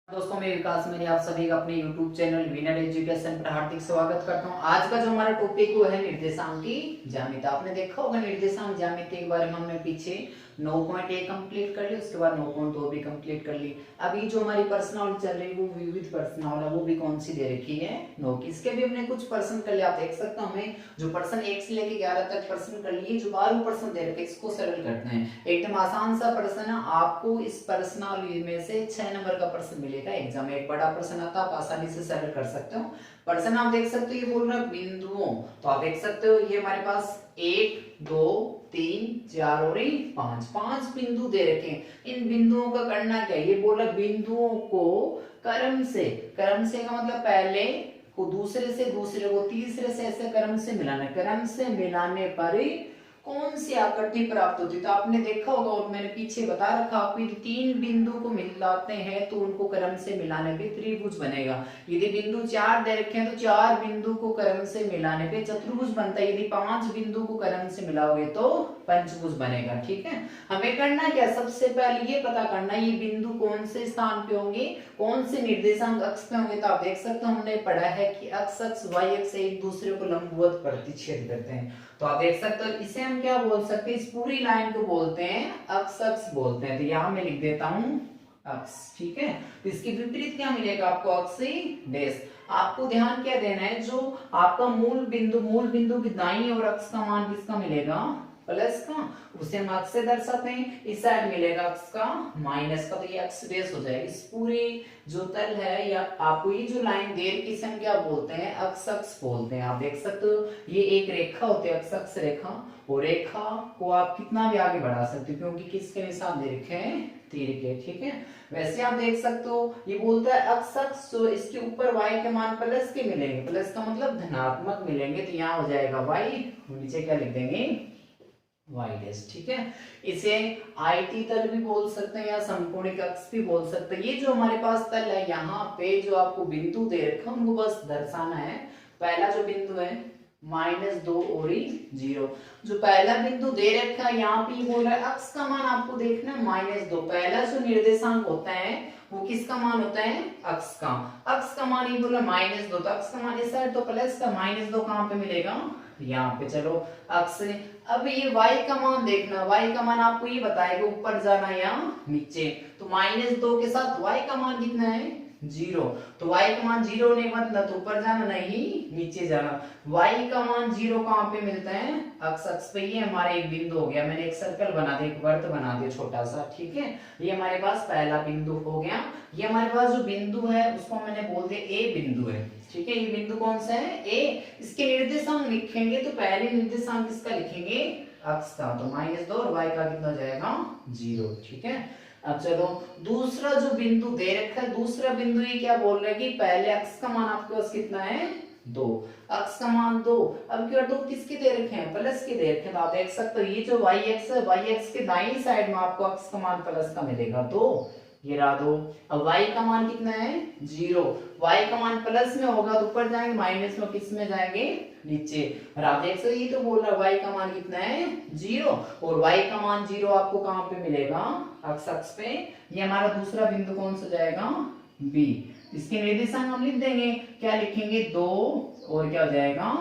दोस्तों मैं विकास मेरे आप सभी का अपने YouTube चैनल विनर एजुकेशन पर हार्दिक स्वागत करता हूं। आज का जो हमारा टॉपिक वो है निर्देशांक की ज्यामिति। आपने देखा होगा निर्देशांक ज्यामिति के बारे में हमने पीछे 9.1 कंप्लीट कर ली, उसके बाद 9.2 भी कंप्लीट कर ली। अभी जो हमारी पर्सनालिटी चल रही है वो विविध पर्सनाल है, वो भी कौन सी दे रखी है 9 की। इसके भी हमने कुछ पर्सन कर लिया। आप देख सकते हो हमें जो पर्सन 1 से लेके 11 तक पर्सन कर लिए, जो 12 पर्सन दे रखे इसको सरल करते हैं। एकदम आसान सा पर्सन है, आपको इस पर्सनालिटी में से 6 नंबर का पर्सन मिलेगा एग्जाम में। एक बड़ा पर्सन आता है, आप आसानी से सरल कर सकते हो। पर्सन आप देख सकते हो, ये बोल रहा है बिंदुओं, तो आप देख सकते हो ये हमारे पास 1 2 3 4 और 5 बिंदु दे रखे हैं। इन बिंदुओं का करना क्या है, ये बोला बिंदुओं को क्रम से का मतलब पहले को दूसरे से, दूसरे को तीसरे से, ऐसे क्रम से मिलाना। क्रम से मिलाने पर कौन सी आकृति प्राप्त होती है। तो आपने देखा होगा और मैंने पीछे बता रखा आपको, तीन बिंदु को मिलाते हैं तो उनको क्रम से मिलाने पे त्रिभुज बनेगा। यदि बिंदु 4 दे रखे हैं तो 4 बिंदु को क्रम से मिलाने पे चतुर्भुज बनता है। यदि 5 बिंदु को क्रम से मिलाओगे तो पंचभुज बनेगा। ठीक है, हमें करना क्या, सबसे पहले ये पता करना ये बिंदु कौन से स्थान पे होंगे, कौन से निर्देशांक अक्ष पे होंगे। तो आप देख सकते हो हमने पढ़ा है कि अक्ष y अक्ष एक दूसरे को लंबवत प्रतिच्छेद करते हैं। तो आप देख सकते हो इसे हम क्या बोल सकते हैं, इस पूरी लाइन को बोलते हैं अक्ष बोलते हैं। तो यहां मैं लिख देता हूं अक्ष। ठीक है, तो इसके विपरीत क्या मिलेगा आपको, अक्षी डेश। आपको ध्यान क्या देना है, जो आपका मूल बिंदु की दाईं ओर अक्ष का मान किसका मिलेगा, प्लस का, उसे हम अक्ष से दर्शाते हैं। इस साइड मिलेगा अक्ष का माइनस का, तो ये अक्ष बेस हो जाएगा। इस पूरे जो तल है या आपको ये जो लाइन दे रखी है हम क्या बोलते हैं, अक्ष बोलते हैं। आप देख सकते हो ये एक रेखा होती है अक्ष रेखा, और रेखा को आप कितना भी आगे बढ़ा सकते हो क्योंकि किसके निशान दे रखे हैं, तीर के। ठीक है, वैसे आप देख सकते हो ये बोलता है अक्ष, तो इसके ऊपर y के मान प्लस के मिलेंगे, प्लस का मतलब धनात्मक मिलेंगे, तो यहाँ हो जाएगा y, नीचे क्या लिख देंगे y डैश। ठीक है, इसे आयती तल भी बोल सकते हैं या समकोणिक अक्ष भी बोल सकते हैं। ये जो हमारे पास तल है, यहाँ पे जो आपको बिंदु दे रखा है उनको बस दर्शाना है। पहला जो बिंदु है -2 और 0, जो पहला बिंदु दे रखा है यहाँ पे बोल रहा है अक्ष का मान आपको देखना है -2। पहला जो निर्देशांक होता है वो किसका मान होता है, अक्ष का मान ये बोला -2, तो अक्ष का मान इस साइड तो प्लस का, -2 कहाँ पे मिलेगा, यहाँ पे। चलो अक्ष से अब ये y का मान देखना, y का मान आपको ये बताएगा ऊपर जाना या नीचे। तो -2 के साथ y का मान कितना है, 0, तो y का मान 0 नहीं मतलब तो ऊपर जाना नहीं नीचे जाना। y का मान 0 कहाँ पे मिलता है, अक्ष पे। ये हमारा एक बिंदु हो गया, मैंने एक सर्कल बना दिया, एक वर्त बना दिया छोटा सा। ठीक है, ये हमारे पास पहला बिंदु हो गया। ये हमारे पास जो बिंदु है उसको मैंने बोल दिया ए बिंदु है। ठीक है, ये बिंदु कौन सा है, ए। इसके निर्देशांक लिखेंगे तो पहले निर्देशांक किसका लिखेंगे, अक्ष का, तो -2 और y का कितना हो जाएगा, 0। ठीक है, अब चलो दूसरा जो बिंदु दे रखा है, दूसरा बिंदु ये क्या बोल रहा है कि पहले अक्ष का मान आपके पास कितना है, 2, अक्ष का मान 2। अब क्या 2 किसके दे रखे हैं, प्लस के दे रखे हैं। तो आप देख सकते हो ये जो y अक्ष है, y अक्ष के दाईं साइड में आपको अक्ष का मान प्लस का मिलेगा, 2, ये रहा 2। अब y का मान कितना है, 0, y का मान प्लस में होगा तो ऊपर जाएंगे, माइनस में किस में जाएंगे, नीचे। और आप देख सकते ये तो बोल रहा है y का मान कितना है, 0, और y का मान 0 आपको कहाँ पे मिलेगा, अक्ष पे। ये हमारा दूसरा बिंदु कौन सा जाएगा, b। इसके निर्देशांक हम लिख देंगे, क्या लिखेंगे, 2 और क्या हो जाएगा,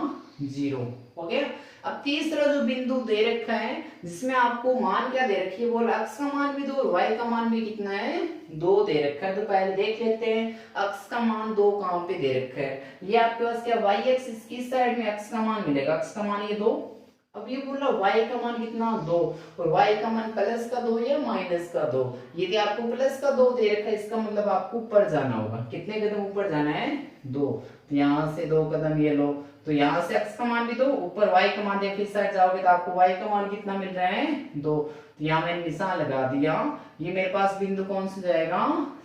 0 हो गया। अब तीसरा जो बिंदु दे रखा है जिसमें आपको मान क्या दे रखी है, बोल अक्ष का मान भी 2 और y का मान भी कितना है, 2 दे रखा है। तो पहले देख लेते हैं अक्ष का मान 2 कहां पे दे रखा है। ये आपके पास क्या y अक्ष, इसकी साइड में अक्ष का मान मिलेगा, अक्ष का मान ये 2। अब ये बोल रहा y का मान कितना, 2, और y का मान प्लस का 2 या माइनस का 2। यदि आपको प्लस का 2 दे रखा है इसका मतलब आपको ऊपर जाना होगा। कितने कदम ऊपर जाना है, 2, तो यहाँ से 2 कदम ये लो, तो यहाँ से x का मान भी 2, ऊपर y का मान देखिए, इस साइड जाओगे तो आपको y का मान कितना मिल रहा है, 2। तो यहाँ मैंने निशान लगा दिया। ये मेरे पास बिंदु कौन सा जाएगा,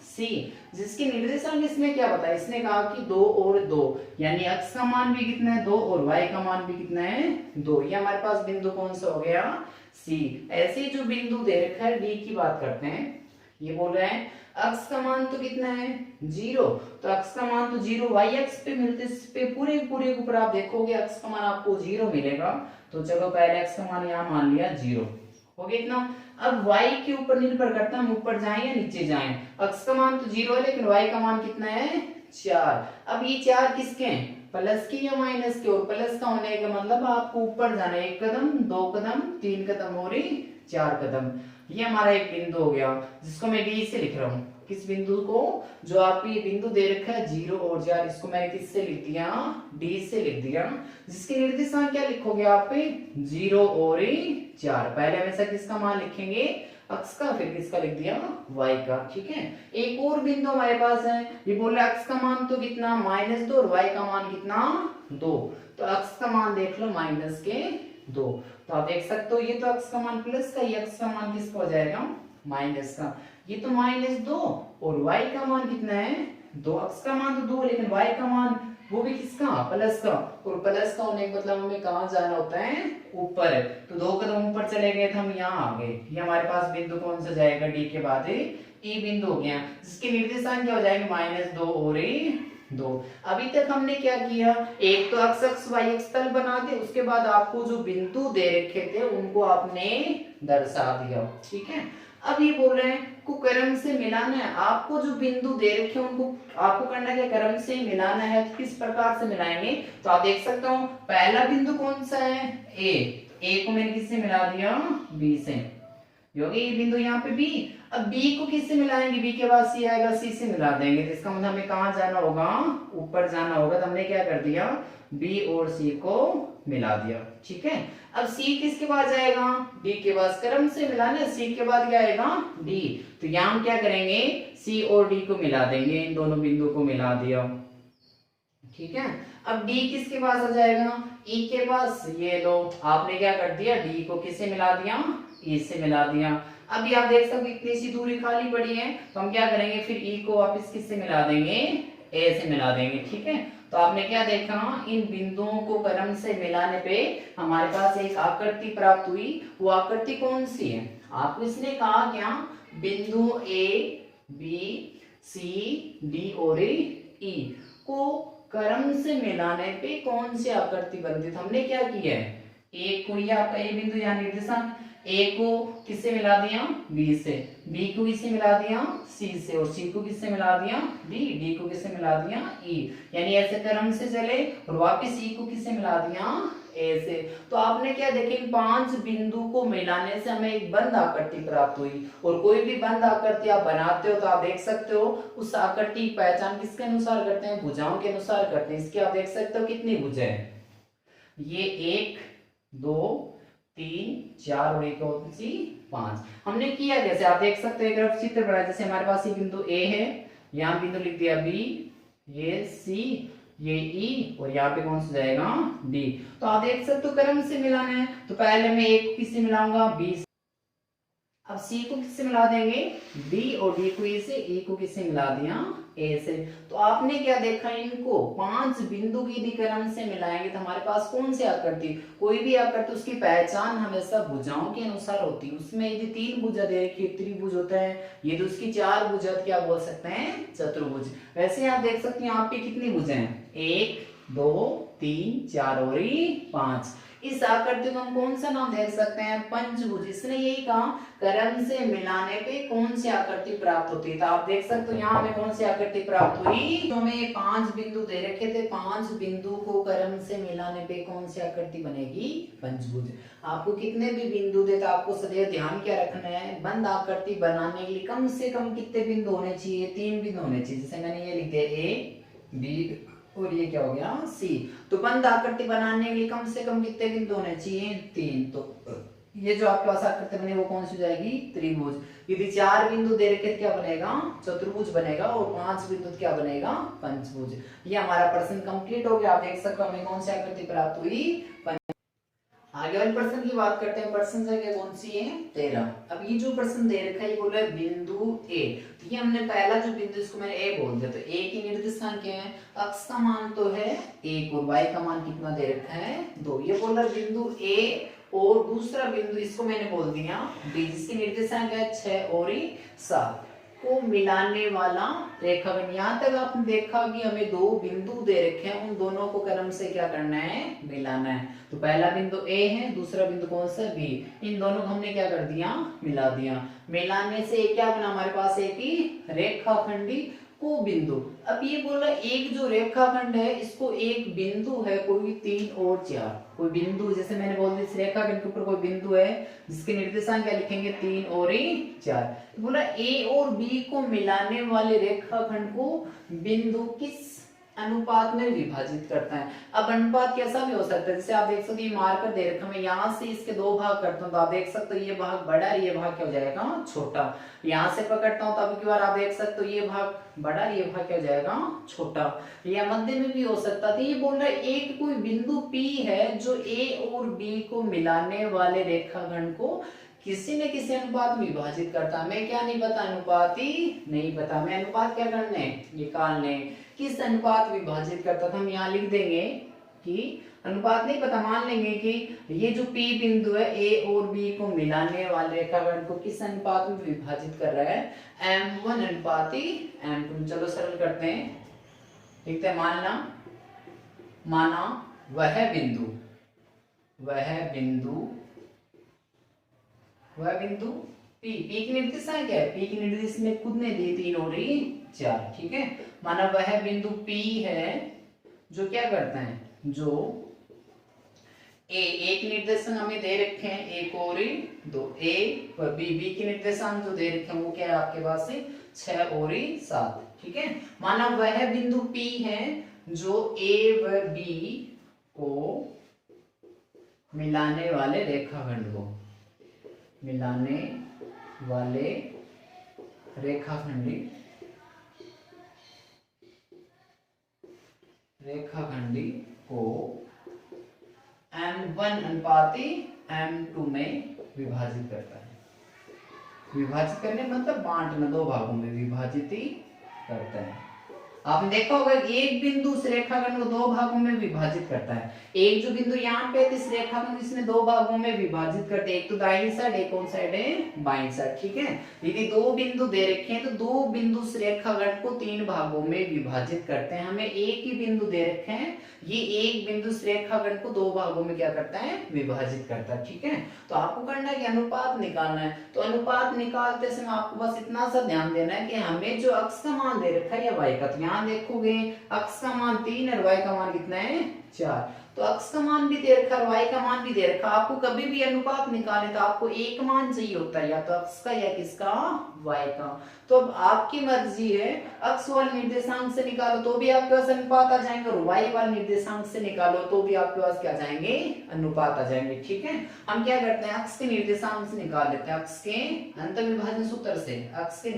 C, जिसके निर्देशांक इसमें क्या बताया, इसने कहा कि 2 और 2, यानी x का मान भी कितना है, 2, और y का मान भी कितना है, 2। ये हमारे पास बिंदु कौन सा हो गया, C। ऐसे जो बिंदु दे रखा है D की बात करते हैं। ये बोल रहे हैं अक्ष का मान तो कितना है, 0, तो अक्ष का मान तो 0 y अक्ष पे मिलते, इस पे पूरे के ऊपर आप देखोगे अक्ष का मान आपको 0 मिलेगा। तो चलो पहले अक्ष का मान यहाँ मान लिया 0 हो गया इतना। अब y के ऊपर निर्भर करता है हम ऊपर जाएं या नीचे जाएं। x का मान तो 0 है लेकिन y का मान कितना है 4। अब ये 4 किसके हैं, प्लस के या माइनस के, और प्लस का होने का मतलब आपको ऊपर जाना है 1 कदम 2 कदम 3 कदम और 4 कदम। ये हमारा एक बिंदु हो गया जिसको मैं डी से लिख रहा हूँ। किस बिंदु को, जो आपको ये बिंदु दे रखा है 0 और 4, इसको मैंने किससे लिख दिया, डी से लिख दिया। जिसके निर्देशांक क्या लिखोगे आप 0 और 4। पहले हमेशा किसका मान लिखेंगे, x का, फिर किसका लिख दिया y का। ठीक है, एक और बिंदु हमारे पास है, ये बोल रहा है x का मान तो कितना -2 और y का मान कितना 2। तो x का मान देख लो -2। तो आप देख सकते हो ये तो x का मान प्लस का, ये x का मान किसका हो जाएगा माइनस का। ये तो -2 और y का मान कितना है 2। x का मान तो 2 लेकिन y का मान वो भी किसका, प्लस का, और प्लस का होने का मतलब हमें कहाँ जाना होता है, ऊपर। तो 2 कदम ऊपर चले गए तो हम यहाँ आ गए। ये हमारे पास बिंदु कौन सा जाएगा, डी के बाद ई बिंदु हो गया, जिसके निर्देशांक क्या हो जाएंगे -2 और 2। अभी तक हमने क्या किया, एक तो x y अक्ष तल बना दे, उसके बाद आपको जो बिंदु दे रखे थे उनको आपने दर्शा दिया। ठीक है, अब ये बोल रहे हैं को क्रम से मिलाना है। आपको जो बिंदु दे रखे हैं उनको आपको करना है क्रम से मिलाना है। तो किस प्रकार से मिलाएंगे, तो आप देख सकते हो पहला बिंदु कौन सा है ए को मैंने किससे मिला दिया बी से, योगी ये बिंदु यहाँ पे बी। अब बी को किससे मिलाएंगे, बी के बाद सी आएगा, सी से मिला देंगे। तो इसका मतलब हमें कहाँ जाना होगा, ऊपर जाना होगा। तो हमने क्या कर दिया, बी और सी को मिला दिया। ठीक है, अब सी किसके बाद जाएगा, डी के बाद, क्रम से मिलाना, सी के बाद क्या आएगा डी। तो यहाँ हम क्या करेंगे, सी और डी को मिला देंगे, इन दोनों बिंदु को मिला दिया। ठीक है, अब डी किसके पास आ जाएगा, ई के पास। ये लो आपने क्या कर दिया, डी को किससे मिला दिया, ई से मिला दिया। अभी आप देख सकते इतनी सी दूरी खाली पड़ी है, तो हम क्या करेंगे फिर ई को वापस किससे मिला देंगे, ए से मिला देंगे। ठीक है, तो आपने क्या देखा, इन बिंदुओं को क्रम से मिलाने पे हमारे पास एक आकृति प्राप्त हुई। वो आकृति कौन सी है, आपको इसने कहा क्या, बिंदु ए बी सी डी और ई को क्रम से मिलाने पे कौन सी आकृति बनती। तो हमने क्या किया है, एक को ये आपका ए बिंदु यहाँ निर्देशांक, ए को किससे मिला दिया बी से, बी को किससे मिला दिया सी से, और सी को किससे मिला दिया डी, डी को किससे मिला दिया ई। यानी ऐसे क्रम से चले और वापस ई को किससे मिला दिया ए से। तो आपने क्या देखे, 5 बिंदु को मिलाने से हमें एक बंद आकृति प्राप्त हुई। और कोई भी बंद आकृति आप बनाते हो तो आप देख सकते हो उस आकृति की पहचान किसके अनुसार करते हैं, भुजाओं के अनुसार करते हैं। इसके आप देख सकते हो कितनी भुजा है, ये 1 2 3 4 और एक कौन सी 5। हमने किया कैसे, आप देख सकते हो एक तरफ चित्र बनाया, जैसे हमारे पास ये बिंदु ए है, यहाँ बिंदु लिख दिया बी, ये सी, ये ई, और यहाँ पे कौन सा जाएगा डी। तो आप देख सकते हो क्रम से मिलाना है। तो पहले मैं एक किससे मिलाऊंगा बी, अब सी को किससे मिला देंगे डी, और डी को ए से, ई को किससे मिला दिया ए से। तो आपने क्या देखा, इनको 5 बिंदु की यदि क्रम से मिलाएंगे तो हमारे पास कौन सी आकृति, कोई भी आकृति उसकी पहचान हमेशा भुजाओं के अनुसार होती है। उसमें यदि 3 भुजा दे रखी त्रिभुज होता है, ये तो उसकी 4 भुजा क्या बोल सकते हैं चतुर्भुज। वैसे आप देख सकते हैं यहाँ पे कितनी भुजा है, 1 2 3 4 और 5। इस आकृति को हम कौन सा नाम दे सकते हैं, पंचभुज। इसने यही कहा क्रम से मिलाने पे कौन सी आकृति प्राप्त होती है। तो आप देख सकते हो यहाँ हमें कौन सी आकृति प्राप्त हुई, तो हमें 5 बिंदु दे रखे थे, 5 बिंदु को क्रम से मिलाने पे कौन सी आकृति बनेगी पंचभुज। आपको कितने भी बिंदु दे तो आपको सदैव ध्यान क्या रखना है, बंद आकृति बनाने के लिए कम से कम कितने बिंदु होने चाहिए, 3 बिंदु होने चाहिए। जैसे मैंने ये लिख दिया ए बी और ये क्या हो गया सी। तो बंद आकृति बनाने के लिए कम से कम कितने बिंदु होने चाहिए 3। तो ये जो आपके पास आकृति बनी वो कौन सी हो जाएगी त्रिभुज। यदि 4 बिंदु दे रखे क्या बनेगा चतुर्भुज बनेगा, और 5 बिंदु क्या बनेगा पंचभुज। ये हमारा प्रश्न कंप्लीट हो गया। आप देख सकते हो हमें कौन सी आकृति प्राप्त हुई। आगे वाले प्रश्न की बात करते हैं। प्रश्न संख्या कौन सी है 13। अब ये जो प्रश्न दे रखा है ये बोल रहा है बिंदु ए। तो ये हमने पहला जो बिंदु इसको मैंने ए बोल दिया। तो ए की निर्देशांक क्या है, x का मान तो है 1 और y का मान कितना दे रखा है 2। ये बोल रहा है बिंदु ए, और दूसरा बिंदु इसको मैंने बोल दिया b, जिसकी निर्देशांक है 6 और 7। को मिलाने वाला रेखाखंड। यहाँ तक आपने देखा कि हमें दो बिंदु दे रखे हैं, उन दोनों को क्रम से क्या करना है, मिलाना है। तो पहला बिंदु ए है, दूसरा बिंदु कौन सा, बी। इन दोनों को हमने क्या कर दिया, मिला दिया। मिलाने से क्या बना हमारे पास, एक ही रेखाखंडी को बिंदु। अब ये बोला एक जो रेखाखंड है इसको एक बिंदु है कोई 3 और 4, कोई बिंदु, जैसे मैंने बोल दिया इस रेखाखंड के ऊपर कोई बिंदु है जिसके निर्देशांक क्या लिखेंगे, 3 और 4। बोला ए और बी को मिलाने वाले रेखाखंड को बिंदु किस अनुपात में विभाजित करता है। अब अनुपात कैसा भी हो सकता है, जैसे आप देख सकते हैं मार्कर दे रखा है, यहाँ से इसके दो भाग करता हूँ तो आप देख सकते हो ये भाग बड़ा है, ये भाग क्या हो जाएगा, छोटा। यहाँ से पकड़ता हूँ तो अब की बार आप देख सकते हो ये भाग बड़ा है, ये भाग क्या हो जाएगा, छोटा। या मध्य में भी हो सकता था। ये बोल रहा है एक कोई बिंदु P है जो A और B को मिलाने वाले रेखाखंड को किसी न किसी अनुपात में विभाजित करता है। मैं क्या नहीं पता, अनुपात ही नहीं पता, मैं अनुपात क्या करने, निकालने, किस अनुपात विभाजित करता था। हम यहाँ लिख देंगे कि अनुपात नहीं पता, मान लेंगे कि ये जो P बिंदु है A और B को मिलाने वाले रेखाखंड को किस अनुपात में विभाजित कर रहा है, M1 अनुपाती M2। चलो सरल करते हैं, लिखते हैं माना वह बिंदु P की निर्देशांक क्या है, P की निर्देश में खुद ने दी 3 और 4, ठीक है। माना वह बिंदु P है जो क्या करता है, जो एक निर्देशांक हमें दे रखे हैं 1 और 2, A व B के निर्देशांक जो दे रखे हैं वो क्या है आपके पास से 6 और 7, ठीक है। माना वह बिंदु P है जो A व B को मिलाने वाले रेखाखंड को, मिलाने वाले रेखाखंडी को M1 अनुपाती M2 में विभाजित करता है। विभाजित करने मतलब बांटना, दो भागों में विभाजित ही करता है। आपने देखा होगा कि एक बिंदु उस रेखाखंड को दो भागों में विभाजित करता है। एक जो बिंदु यहाँ पे इस रेखाखंड इसमें दो भागों में विभाजित करते हैं, एक तो दाहिनी साइड, एक कौन साइड है, बाईं साइड, ठीक है। यदि दो बिंदु दे रखे हैं तो दो बिंदु उस रेखाखंड को 3 भागों में विभाजित करते हैं। हमें एक ही बिंदु दे रखे हैं, ये एक बिंदु उस रेखाखंड को 2 भागों में क्या करता है, विभाजित करता है, ठीक है। तो आपको करना है कि अनुपात निकालना है। तो अनुपात निकालते समय आपको बस इतना सा ध्यान देना है कि हमें जो अक्ष का मान दे रखा है या y का, तो यहाँ देखोगे अक्ष का मान 3 और y का मान कितना है, 4। तो अक्ष का मान भी दे रखा है, y का मान भी दे रखा। आपको कभी भी अनुपात निकाले तो आपको एक मान चाहिए होता है, या तो अक्ष का या किसका, y का। तो अब आपकी मर्जी है, अक्ष वाले निर्देशांक से निकालो तो भी आपके पास अनुपात आ जाएंगे, और y वाले निर्देशांक से निकालो तो भी आपके पास क्या जाएंगे, अनुपात आ जाएंगे, ठीक है। हम क्या करते हैं, अक्ष के निर्देशांक से निकाल लेते हैं, अक्ष के अंतर्विभाजन सूत्र से, अक्ष के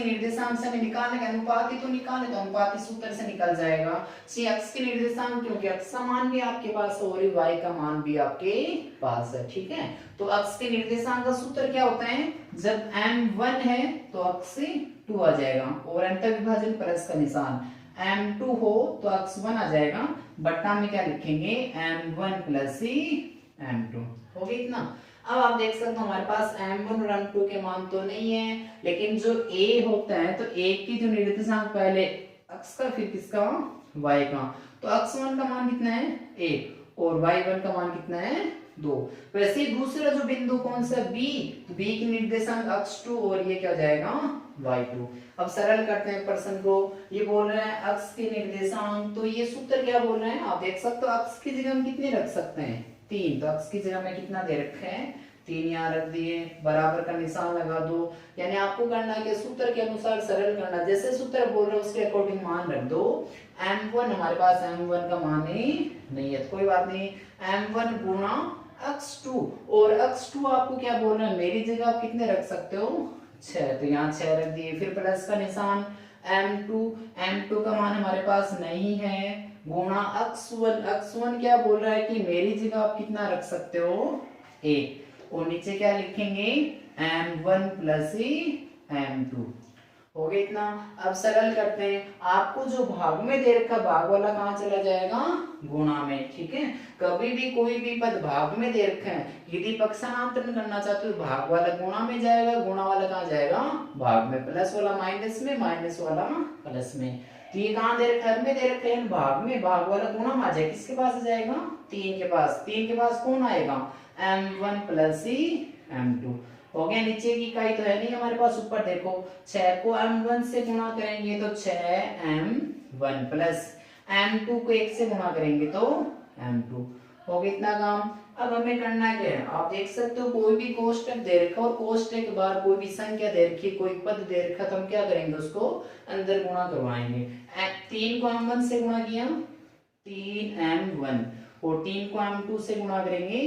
निर्देशांक से हमें निकालने का, अनुपात ही तो निकाले तो अनुपाती सूत्र से निकल जाएगा। अक्ष के निर्देशांक, क्योंकि अक्ष का मान भी आपके पास और y का मान भी आपके पास है, ठीक है। तो अक्ष के निर्देशांक का सूत्र क्या होता है, जब m1 है तो अक्ष 2 आ जाएगा, और अंतर विभाजन प्लस का निशान, m2 हो तो अक्ष 1 आ जाएगा, बट्टा में क्या लिखेंगे, m1 प्लस m2, हो गया इतना। अब आप देख सकते हो हमारे पास m1 और m2 के मान तो नहीं है, लेकिन जो a होता है तो a की जो निर्देशांक पहले अक्ष का फिर किसका, y का। तो अक्ष 1 का मान कितना है, 1, और y1 का मान कितना है, 2। वैसे ही दूसरा जो बिंदु कौन सा, b, तो b की निर्देशांक अक्ष 2 और ये क्या हो जाएगा, y2। अब सरल करते हैं प्रश्न को। ये बोल रहे हैं अक्ष के निर्देशांक, तो ये सूत्र क्या बोल रहे हैं आप देख सकते हो। अक्ष की जगह हम कितने रख सकते हैं, 3, तो अक्ष की जगह में कितना दे रखे हैं, 3 यहाँ रख दिए, बराबर का निशान लगा दो। यानी आपको करना है कि सूत्र के अनुसार सरल करना, जैसे सूत्र बोल रहे हैं उसके अकॉर्डिंग मान रख दो। m1 हमारे पास m1 का मान ही नहीं है तो कोई बात नहीं, m1 गुणा अक्ष 2, और अक्ष 2 आपको क्या बोल रहे हैं, मेरी जगह आप कितने रख सकते हो, 6, तो यहाँ 6 रख दिए, फिर प्लस का निशान m2 का मान हमारे पास नहीं है, गुणा अक्ष 1 क्या बोल रहा है कि मेरी जगह आप कितना रख सकते हो, 1, और नीचे क्या लिखेंगे, m1 प्लस m2, हो गया इतना। अब सरल करते हैं, आपको जो भाग में दे रखा भाग वाला कहाँ चला जाएगा, गुणा में, ठीक है। कभी भी कोई भी पद भाग में दे रखा है, यदि पक्षांतरण करना चाहते हो तो भाग वाला गुणा में जाएगा, गुणा वाला कहाँ जाएगा, भाग में, प्लस वाला माइनस में, माइनस वाला प्लस में। तो ये कहाँ दे रखा है, में दे रखा है भाग में, भाग वाला गुणा में आ जाएगा, किसके पास जाएगा, 3 के पास। 3 के पास कौन आएगा, m1 प्लस ही m2। हो गया, नीचे की इकाई तो है नहीं हमारे पास, ऊपर देखो 6 को m1 से गुणा करेंगे तो 6m1 प्लस m2 को 1 से गुणा करेंगे तो m2। हो गया इतना काम। अब हमें करना क्या है, आप देख सकते हो कोई भी कोष्टक दे रखा और कोष्टक के बाहर कोई भी संख्या दे रखी, कोई पद दे रखा, तो हम क्या करेंगे, उसको अंदर गुणा करवाएंगे। 3 को m1 से गुणा किया 3m1 और 3 को m2 से गुणा करेंगे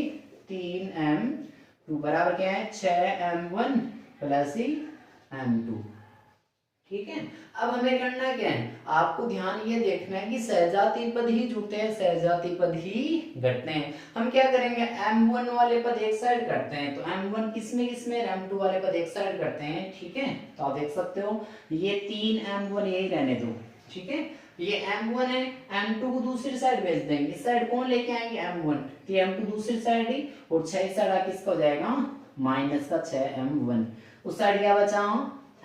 3m2 बराबर क्या है, 6m1 प्लस ही m2, ठीक है। अब हमें करना क्या है, आपको ध्यान ये देखना है कि सहजाती पद ही जुड़ते हैं, सहजाती पद ही घटते हैं। हम क्या करेंगे, m1 वाले पद एक साइड करते हैं, तो m1 किसमें m2 वाले पद एक साइड करते हैं, ठीक है। तो आप देख सकते हो ये 3m1 यही रहने दो, ठीक है। ये m1 है, m2 को दूसरी साइड भेज देंगे, इस साइड कौन लेके आएंगे, m1, तो m2 दूसरी साइड ही, और 6 साइड आके किसका हो जाएगा, माइनस का 6m1। उस साइड क्या बचा,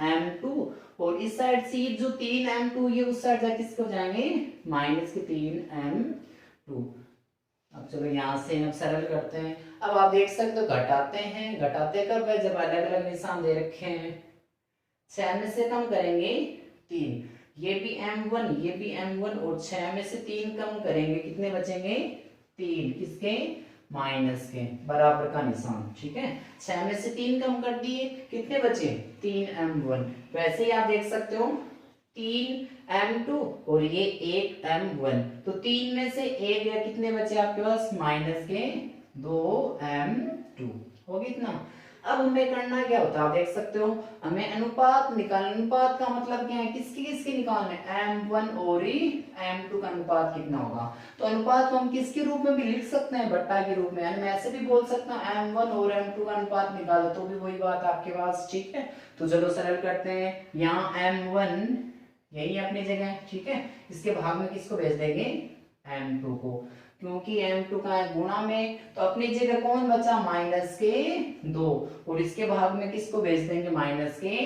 m2, और इस साइड से जो 3m2 ये उस साइड जाके किसके हो जाएंगे, माइनस के 3m2। अब चलो यहाँ से अब सरल करते हैं। अब आप देख सकते हो घटाते हैं, घटाते कब है, जब अलग अलग निशान दे रखे हैं। 6 में से कम करेंगे 3, ये भी m1 ये भी m1, और 6 में से 3 कम करेंगे, कितने बचेंगे, 3, किसके, माइनस के, बराबर का निशान, ठीक है। 6 में से 3 कम कर दिए, कितने बचे, 3m1। वैसे ही आप देख सकते हो 3m2 और ये 1m1, तो 3 में से 1 या कितने बचे आपके पास, माइनस के 2m2। हो गया इतना। अब हमें करना क्या होता है, आप देख सकते हो हमें अनुपात निकालना। अनुपात का मतलब क्या है, किसकी किसकी निकालना है, m1 और m2 का अनुपात कितना होगा। तो अनुपात को हम किसके रूप में भी लिख सकते हैं, बट्टा के रूप में, यानी मैं ऐसे भी बोल सकता हूँ m1 और m2 का अनुपात निकालो, तो भी वही बात आपके पास, ठीक है। तो चलो सरल करते हैं, यहाँ m1 यही अपनी जगह, ठीक है। इसके भाग में किसको भेज देंगे, m2 को, क्योंकि m2 का है गुणा में, तो अपनी जगह कौन बचा, माइनस के 2, और इसके भाग में किसको भेज देंगे, माइनस के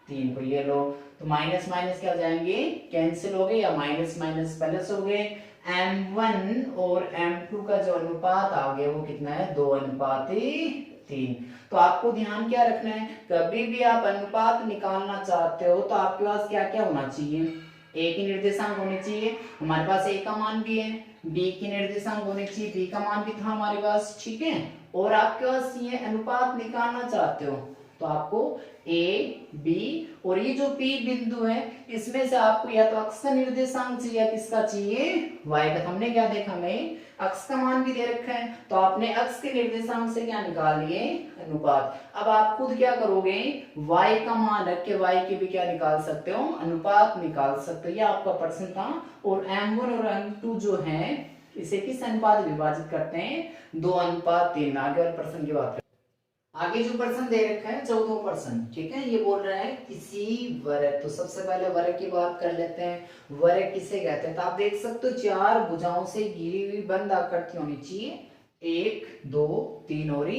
3 को। ये लो, तो माइनस माइनस क्या हो जाएंगे, कैंसिल हो गए, या माइनस माइनस प्लस हो गए। m1 और m2 का जो अनुपात आ गया वो कितना है, 2:3। तो आपको ध्यान क्या रखना है, कभी भी आप अनुपात निकालना चाहते हो तो आपके पास क्या क्या होना चाहिए, ए की निर्देशांक होने चाहिए, हमारे पास ए का मान भी है, बी की निर्देशांक होने चाहिए, बी का मान भी था हमारे पास, ठीक है। और आपके पास ये अनुपात निकालना चाहते हो तो आपको ए बी और ये जो पी बिंदु है इसमें से आपको या तो अक्ष का निर्देशांक चाहिए या किसका चाहिए, वाई का। हमने क्या देखा, हमें अक्ष का मान भी दे रखा है, तो आपने अक्ष के निर्देशांक से क्या निकाल लिए, अनुपात। अब आप खुद क्या करोगे, y का मान रख के y के भी क्या निकाल सकते हो, अनुपात निकाल सकते हो। ये आपका प्रश्न था। और m1 और m2 जो है इसे किस अनुपात विभाजित करते हैं, 2:3। आगे वाले प्रश्न की बात करते हैं। आगे जो प्रश्न दे रखा है 14वां प्रश्न, ठीक है। ये बोल रहा है किसी वर्ग, तो सबसे पहले वर्ग की बात कर लेते हैं। वर्ग किसे कहते हैं, तो आप देख सकते हो 4 भुजाओं से घिरी हुई बंद आकृति होनी चाहिए, 1 2 3 और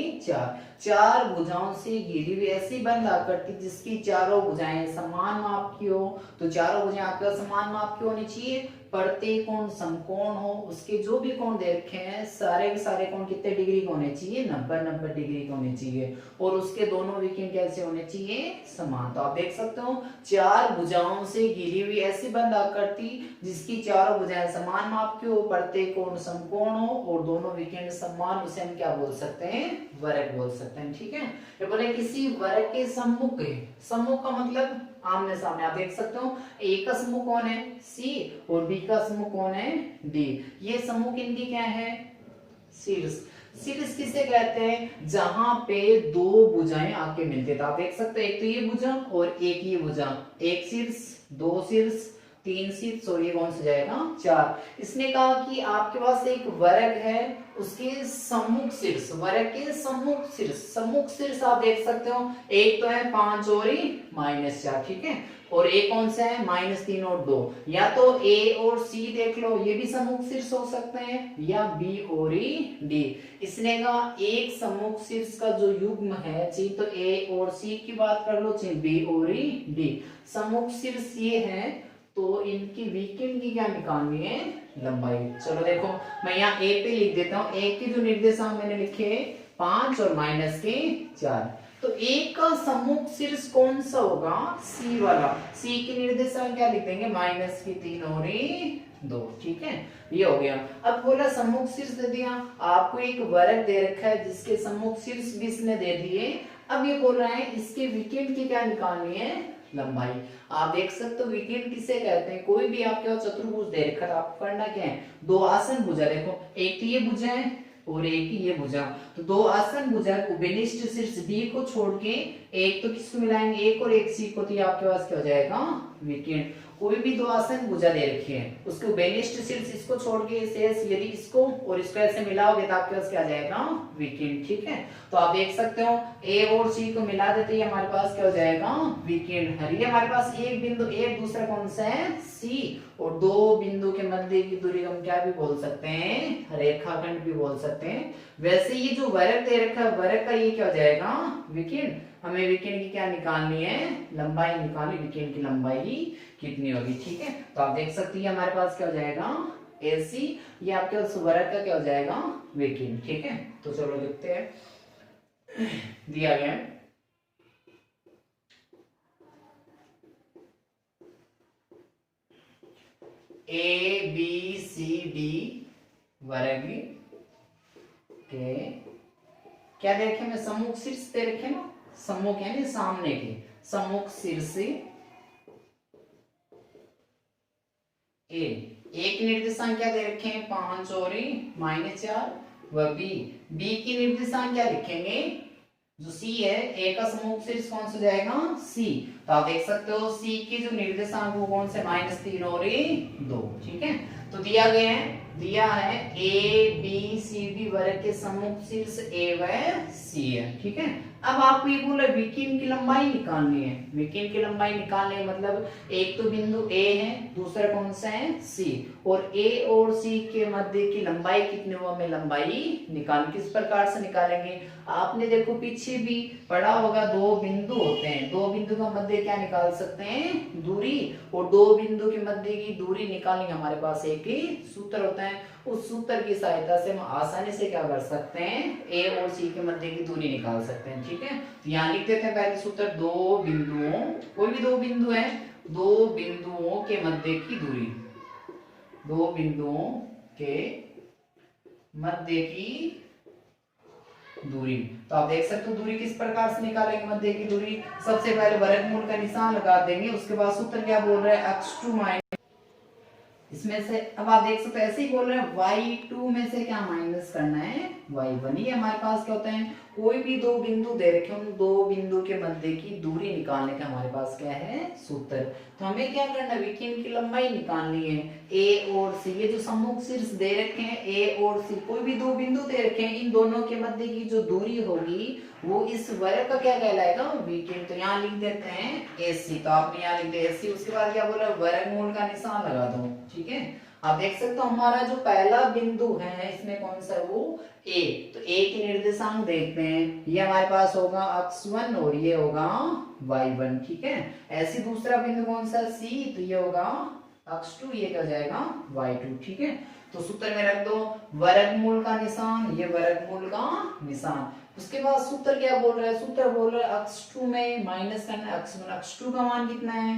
4 भुजाओं से घिरी हुई ऐसी बंद आकृति जिसकी चारों भुजाएं समान माप की हो। तो चारों भुजाएं आपका समान माप की होनी चाहिए, प्रत्येक कोण समकोण हो, उसके जो भी कोण दे रखे हैं सारे के सारे कोण कितने डिग्री के होने चाहिए, 90 डिग्री के होने चाहिए, और उसके दोनों विकिरण कैसे होने चाहिए, समान। तो आप देख सकते हो 4 भुजाओं से घिरी हुई ऐसी बंद आकृति जिसकी चारों भुजाएं समान माप की हो, प्रत्येक कोण समकोण हो और दोनों विकिरण समान, उसे हम क्या बोल सकते हैं, वर्ग बोल सकते हैं, ठीक है। ये बोले किसी वर्ग के सम्मुख, सम्मुख का मतलब आमने सामने। आप देख सकते हो ए का समूह कौन है, सी, और बी का समूह कौन है, डी। ये समूह इनकी क्या है, शीर्ष। शीर्ष किसे कहते हैं, जहां पे दो भुजाएं आके मिलते हैं। तो आप देख सकते हो एक तो ये भुजा और एक ये भुजा, एक शीर्ष, दो शीर्ष, 3 सॉरी कौन सा जाएगा 4। इसने कहा कि आपके पास एक वर्ग है, उसके सम्मुख शीर्ष, वर्ग के सम्मुख शीर्ष आप देख सकते हो, एक तो है 5 और -4, ठीक है, और एक कौन सा है -3 और 2। या तो ए और सी देख लो, ये भी सम्मुख शीर्ष हो सकते हैं, या बी और डी। इसने कहा एक सम्मुख शीर्ष का जो युग्म है, चाहे तो ए और सी की बात कर लो, चाहे बी और डी, सम्मुख शीर्ष ये है, तो इनकी विकिरण की क्या निकालनी है, लंबाई। चलो देखो मैं यहाँ ए पे लिख देता हूँ, ए के जो निर्देशांक मैंने लिखे 5 और -4, तो एक का सम्मुख शीर्ष कौन सा होगा, सी वाला। सी के निर्देशांक क्या लिख देंगे, -3 और 2, ठीक है, ये हो गया। अब बोला सम्मुख शीर्ष दे दिया, आपको एक वर्ग दे रखा है जिसके सम्मुख शीर्ष भी इसने दे दिए। अब ये बोल रहा है इसके विकिरण की क्या निकालनी है, लंबाई। आप देख सकते हो विकिरण किसे कहते हैं, कोई भी आपके पास चतुर्भुज दे रखा है, आपको करना क्या है, दो आसन भुजा, देखो एक तो ये भुजा है और एक ही ये भुजा, तो दो आसन भुजा उभयनिष्ठ शीर्ष बी को छोड़ के एक तो किसको मिलाएंगे, एक और एक सी को, तो ये आपके पास क्या हो जाएगा, विकिरण। कोई भी दो आसन भुजा दे रखी है, उसके उभयनिष्ठ शीर्ष इसको छोड़ के शेष यदि इसको और इसको ऐसे मिलाओगे तो आपके पास क्या आ जाएगा, विकिरण, ठीक है। तो आप देख सकते हो ए और सी को मिला देते ही हमारे पास क्या हो जाएगा, विकिरण। ये हमारे पास एक बिंदु, एक दूसरा कौन सा है, सी, और दो बिंदु के मध्य की दूरी हम क्या भी बोल सकते हैं, रेखाखंड भी बोल सकते हैं। वैसे ये जो वर्ग दे रखा है, वर्ग का ये क्या हो जाएगा, विकिरण। हमें विकिरण की क्या निकालनी है, लंबाई निकालनी, विकिरण की लंबाई कितनी होगी, ठीक है। तो आप देख सकते हैं हमारे पास क्या हो जाएगा, AC, ये आपके पास वर्ग का क्या हो जाएगा, विकिरण, ठीक है। तो चलो लिखते हैं, दिया गया ABCD वर्ग के क्या दे रखे, मैं सम्मुख शीर्ष दे रखे ना, सम्मुख यानी सामने के, सम्मुख शीर्ष ए, एक निर्देशांक क्या दे रखे हैं 5 और -4, व बी की निर्देशांक क्या लिखेंगे, जो सी है, ए का सम्मुख शीर्ष कौन सा जाएगा, सी। तो आप देख सकते हो सी की जो निर्देशांक वो कौन से, -3 और 2, ठीक है। तो दिया गया है, दिया है ABCD वर्ग के सम्मुख शीर्ष ए व सी है, ठीक है। अब आपको ये बोला विकिरण की लंबाई निकालनी है, विकिरण की लंबाई निकालनी है, मतलब एक तो बिंदु ए है, दूसरा कौन सा है, सी, और ए और सी के मध्य की लंबाई कितनी हो, हमें लंबाई निकाल, किस प्रकार से निकालेंगे, आपने देखो पीछे भी पढ़ा होगा, दो बिंदु होते हैं, दो बिंदु का मध्य क्या निकाल सकते हैं, दूरी, और दो बिंदु के मध्य की दूरी निकालनी हमारे पास एक ही सूत्र होता है, उस सूत्र की सहायता से हम आसानी से क्या कर सकते हैं, ए और सी के मध्य की दूरी निकाल सकते हैं, ठीक है। तो यहाँ लिख देते हैं पहले सूत्र, दो बिंदुओं, कोई भी दो बिंदु है, दो बिंदुओं के मध्य की दूरी, दो बिंदुओं के मध्य की दूरी। तो आप देख सकते हो दूरी किस प्रकार से निकालेंगे, मध्य की दूरी, सबसे पहले वर्गमूल का निशान लगा देंगे, उसके बाद सूत्र क्या बोल रहे हैं, x2 माइनस, इसमें से अब आप देख सकते हैं ऐसे ही बोल रहे हैं, y2 में से क्या माइनस करना है, y1। ये हमारे पास क्या होता है, कोई भी दो बिंदु दे रखे, उन दो बिंदु के मध्य की दूरी निकालने का हमारे पास क्या है, सूत्र। तो हमें क्या करना है, विकिरण की लंबाई निकालनी है, ए और सी, ये जो सम्मुख शीर्ष दे रखे हैं ए और सी, कोई भी दो बिंदु दे रखे हैं, इन दोनों के मध्य की जो दूरी होगी वो इस वर्ग का क्या कहलाएगा, विकिरण। तो यहाँ लिख देते हैं AC, तो आपने यहाँ लिख दिया AC, उसके बाद क्या बोला, वर्गमूल का निशान लगा दो, ठीक है। आप देख सकते हो हमारा जो पहला बिंदु है इसमें कौन सा है, वो A, तो A के निर्देशांक देखते हैं, ये हमारे पास होगा x1 और ये होगा y1, ठीक है। ऐसे दूसरा बिंदु कौन सा, C, तो ये होगा x2, ये क्या जाएगा y2, ठीक है। तो सूत्र में रख दो वर्गमूल का निशान, ये वर्गमूल का निशान। उसके बाद सूत्र क्या बोल रहा है, सूत्र बोल रहा है x2 में माइनस करना है x1, x2 का मान कितना है,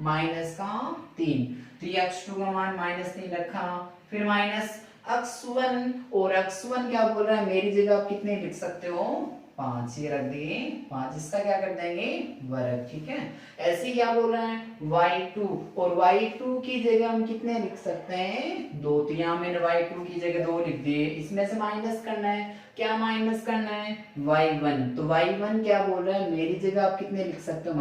-3, तो ये x2 का मान -3 रखा, फिर माइनस x1, और x1 क्या बोल रहा है, मेरी जगह आप कितने लिख सकते हो, 5, ये रख दिए 5, इसका क्या कर देंगे, वर्ग, ठीक है। ऐसे क्या बोल रहे हैं y2, और y2 की जगह हम कितने लिख सकते हैं, 2, तो यहाँ मैंने y2 की जगह 2 लिख दिए, इसमें से माइनस करना है, क्या माइनस करना है, y1, तो y1 क्या बोल रहा है, मेरी जगह आप कितने लिख सकते हो,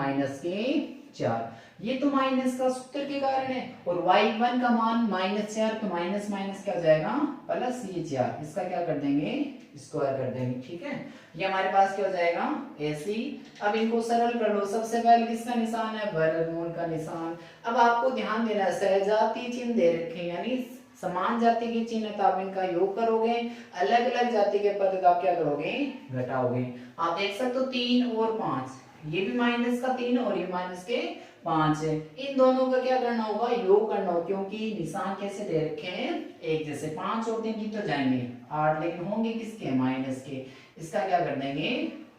4। ये तो माइनस का सूत्र के कारण है, और y1 का मान -4, तो माइनस माइनस क्या हो जाएगा प्लस ये 4, इसका क्या कर देंगे स्क्वायर कर देंगे। ठीक है, ये हमारे पास क्या हो जाएगा ऐसी। अब इनको सरल कर लो। सबसे पहले किसका निशान है वर्गमूल का निशान। अब आपको ध्यान देना है सहजातीय चिन्ह दे रखे यानी समान जाति के चिन्ह, तो आप इनका योग करोगे, अलग अलग जाति के पद तो आप क्या करोगे घटाओगे। आप देख सकते हो 3 और 5, ये भी माइनस का 3 और ये माइनस के 5 है। इन दोनों का क्या करना होगा योग करना होगा, क्योंकि निशान कैसे दे रखे हैं एक जैसे। 5 और 3 कितने तो जाएंगे 8, लेकिन होंगे किसके माइनस के, इसका क्या कर देंगे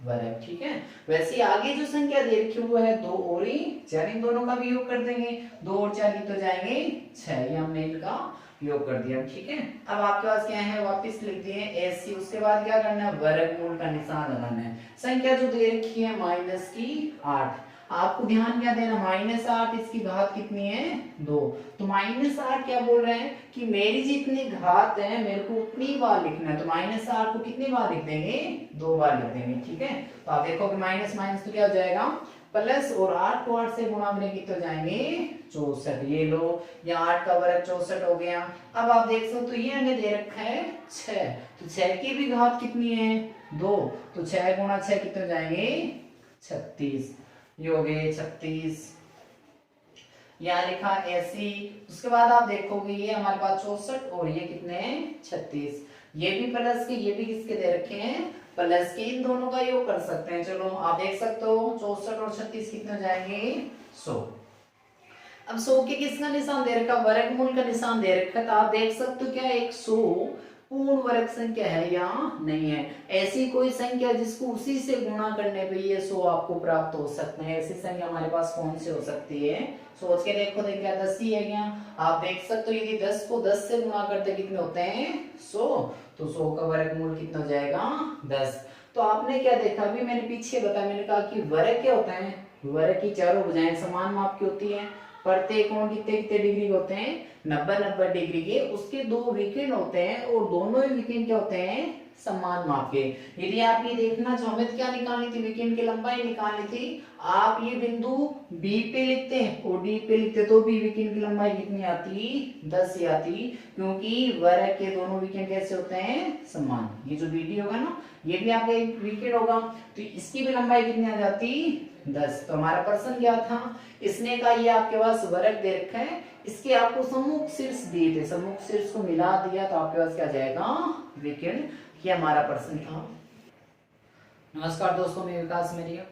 वर्ग। ठीक है, वैसे आगे जो संख्या दे रखी वो है 2 और 4, इन दोनों का भी योग कर देंगे। 2 और 4 कितने जाएंगे 6, ये हमने इनका योग कर दिया। ठीक है, अब आपके पास क्या है वापस लिख दिए ऐसी। उसके बाद क्या करना है वर्गमूल का निशान लगाना है। संख्या जो दे रखी है माइनस की 8, आपको ध्यान क्या देना -8, इसकी घात कितनी है 2, तो -8 क्या बोल रहे हैं कि मेरी जितनी घात है मेरे को उतनी बार लिखना है, तो -8 को कितनी बार लिख देंगे 2 बार लिख देंगे। ठीक है, तो आप देखो कि माइनस माइनस तो क्या हो जाएगा प्लस, और 8 को 8 से गुणा करने की तो जाएंगे 64, ये लो या 8 का वर्ग 64 हो गया। अब आप देख सकते हो तो ये हमें दे रखा है 6, तो 6 की भी घात कितनी है 2, तो 6 गुणा 6 कितने जाएंगे 36, ये हो गए 36, यहाँ लिखा ऐसी। उसके बाद आप देखोगे ये हमारे पास 64 और ये कितने हैं 36, ये भी प्लस के ये भी किसके दे रखे हैं प्लस के, इन दोनों का योग कर सकते हैं। चलो आप देख सकते हो 64 और 36 कितने जाएंगे 100। अब 100 के किसका निशान दे रखा वर्गमूल का निशान दे रखा, तो आप देख सकते हो क्या 100 पूर्ण वर्ग संख्या है या नहीं है। ऐसी कोई संख्या जिसको उसी से गुणा करने पे ये 100 आपको प्राप्त हो सकते हैं, ऐसी संख्या हमारे पास कौन सी हो सकती है सोच के देखो। क्या 10 ही है क्या, आप देख सकते हो यदि 10 को 10 से गुणा करते कितने होते हैं 100, तो 100 का वर्गमूल कितना हो जाएगा 10। तो आपने क्या देखा अभी मैंने पीछे बताया, मैंने कहा कि वर्ग क्या होता है, वर्ग की चारों भुजाएं समान माप की होती है, प्रत्येक कोण कितने कितने डिग्री के होते हैं 90-90 डिग्री के, उसके 2 विकिरण होते हैं और दोनों ही विकिरण क्या होते हैं समान माप के। यदि आप ये देखना चाहो हमें क्या निकालनी थी विकिरण की लंबाई निकालनी थी, आप ये बिंदु बी पे लिखते हैं और डी पे लिखते तो भी विकिरण की लंबाई कितनी आती 10 ही आती, क्योंकि वर्ग के दोनों विकिरण कैसे होते हैं समान। ये जो बीडी होगा ना ये भी आपका एक विकिरण होगा, तो इसकी भी लंबाई कितनी आ जाती 10। तो हमारा प्रश्न क्या था, इसने का ये आपके पास वर्ग दे रखा है, इसके आपको सम्मुख शीर्ष दिए थे, सम्मुख शीर्ष को मिला दिया तो आपके पास क्या जाएगा विकिरण। ये हमारा प्रश्न था। नमस्कार दोस्तों, मैं विकास मेरिया।